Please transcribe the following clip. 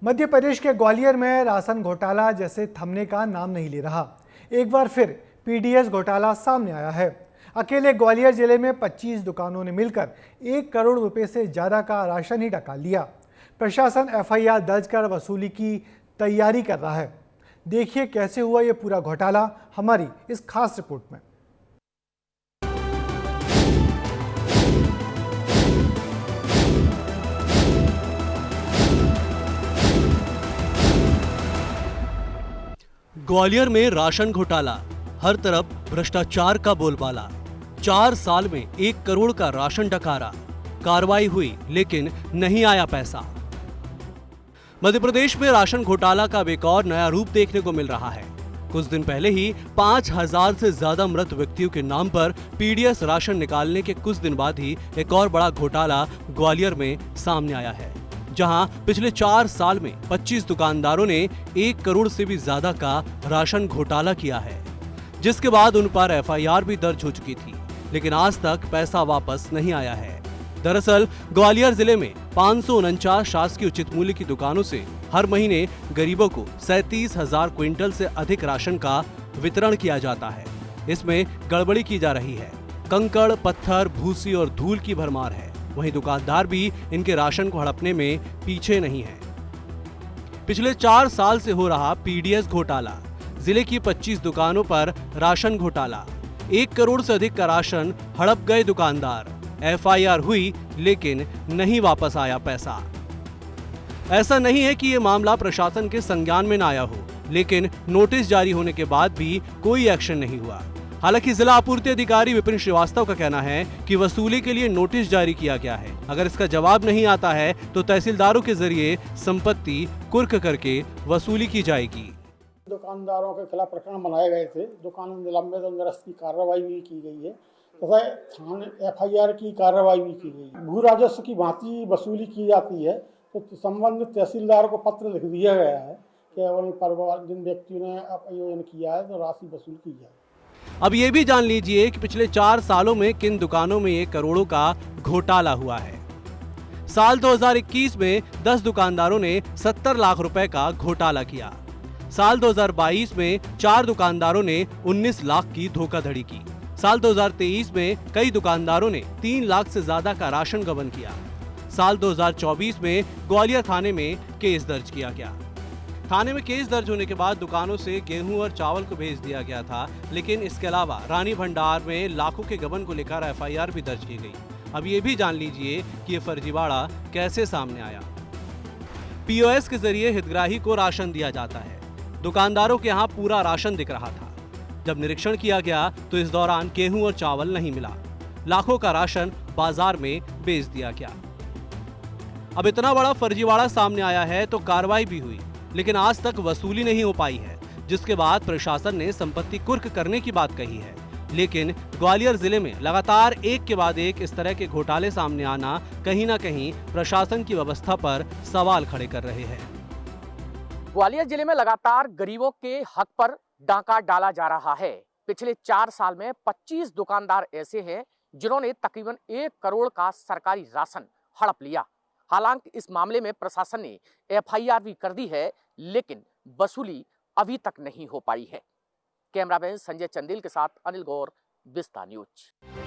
मध्य प्रदेश के ग्वालियर में राशन घोटाला जैसे थमने का नाम नहीं ले रहा। एक बार फिर पीडीएस घोटाला सामने आया है। अकेले ग्वालियर जिले में 25 दुकानों ने मिलकर 1 करोड़ रुपए से ज़्यादा का राशन ही डका लिया। प्रशासन एफआईआर दर्ज कर वसूली की तैयारी कर रहा है। देखिए कैसे हुआ ये पूरा घोटाला हमारी इस खास रिपोर्ट में। ग्वालियर में राशन घोटाला, हर तरफ भ्रष्टाचार का बोलबाला। 4 साल में 1 करोड़ का राशन डकारा, कार्रवाई हुई लेकिन नहीं आया पैसा। मध्य प्रदेश में राशन घोटाला का एक और नया रूप देखने को मिल रहा है। कुछ दिन पहले ही 5000 से ज्यादा मृत व्यक्तियों के नाम पर पीडीएस राशन निकालने के कुछ दिन बाद ही एक और बड़ा घोटाला ग्वालियर में सामने आया है, जहां पिछले 4 साल में 25 दुकानदारों ने 1 करोड़ से भी ज्यादा का राशन घोटाला किया है, जिसके बाद उन पर एफआईआर भी दर्ज हो चुकी थी, लेकिन आज तक पैसा वापस नहीं आया है। दरअसल ग्वालियर जिले में 549 शासकीय उचित मूल्य की दुकानों से हर महीने गरीबों को 37,000 क्विंटल से अधिक राशन का वितरण किया जाता है। इसमें गड़बड़ी की जा रही है। कंकड़, पत्थर, भूसी और धूल की भरमार है। वहीं दुकानदार भी इनके राशन को हड़पने में पीछे नहीं है। पिछले 4 साल से हो रहा पीडीएस घोटाला, जिले की 25 दुकानों पर राशन घोटाला, 1 करोड़ से अधिक का राशन हड़प गए दुकानदार। एफआईआर हुई लेकिन नहीं वापस आया पैसा। ऐसा नहीं है कि ये मामला प्रशासन के संज्ञान में न आया हो, लेकिन नोटिस जारी होने के बाद भी कोई एक्शन नहीं हुआ। हालांकि जिला आपूर्ति अधिकारी विपिन श्रीवास्तव का कहना है कि वसूली के लिए नोटिस जारी किया गया है। अगर इसका जवाब नहीं आता है तो तहसीलदारों के जरिए संपत्ति कुर्क करके वसूली की जाएगी। दुकानदारों के खिलाफ प्रकरण बनाए गए थे। दुकान निलंबित और निरस्त की कार्रवाई भी की गई है तथा थाने एफआईआर की कार्रवाई भी की गई है। भू राजस्व की भांति वसूली की जाती है तो संबंधित तहसीलदार को पत्र लिख दिया गया है कि उन पर जिन व्यक्तियों ने आयोजन किया है तो राशि वसूल की जाए। अब ये भी जान लीजिए कि पिछले 4 सालों में किन दुकानों में 1 करोड़ों का घोटाला हुआ है। साल 2021 में 10 दुकानदारों ने 70 लाख रुपए का घोटाला किया। साल 2022 में 4 दुकानदारों ने 19 लाख की धोखाधड़ी की। साल 2023 में कई दुकानदारों ने 3 लाख से ज्यादा का राशन गबन किया। साल 2024 में ग्वालियर थाने में केस दर्ज किया गया। थाने में केस दर्ज होने के बाद दुकानों से गेहूं और चावल को भेज दिया गया था, लेकिन इसके अलावा रानी भंडार में लाखों के गबन को लेकर एफआईआर भी दर्ज की गई। अब ये भी जान लीजिए कि ये फर्जीवाड़ा कैसे सामने आया। पीओएस के जरिए हितग्राही को राशन दिया जाता है। दुकानदारों के यहाँ पूरा राशन दिख रहा था। जब निरीक्षण किया गया तो इस दौरान गेहूं और चावल नहीं मिला। लाखों का राशन बाजार में बेच दिया गया। अब इतना बड़ा फर्जीवाड़ा सामने आया है तो कार्रवाई भी हुई, लेकिन आज तक वसूली नहीं हो पाई है, जिसके बाद प्रशासन ने संपत्ति कुर्क करने की बात कही है। लेकिन ग्वालियर जिले में लगातार एक के बाद एक इस तरह के घोटाले सामने आना कहीं ना कहीं प्रशासन की व्यवस्था पर सवाल खड़े कर रहे हैं। ग्वालियर जिले में लगातार गरीबों के हक पर डाका डाला जा रहा है। पिछले 4 साल में 25 दुकानदार ऐसे हैं जिन्होंने तकरीबन 1 करोड़ का सरकारी राशन हड़प लिया। हालांकि इस मामले में प्रशासन ने एफआईआर भी कर दी है, लेकिन वसूली अभी तक नहीं हो पाई है। कैमरामैन संजय चंदेल के साथ अनिल गौर, विस्तार न्यूज।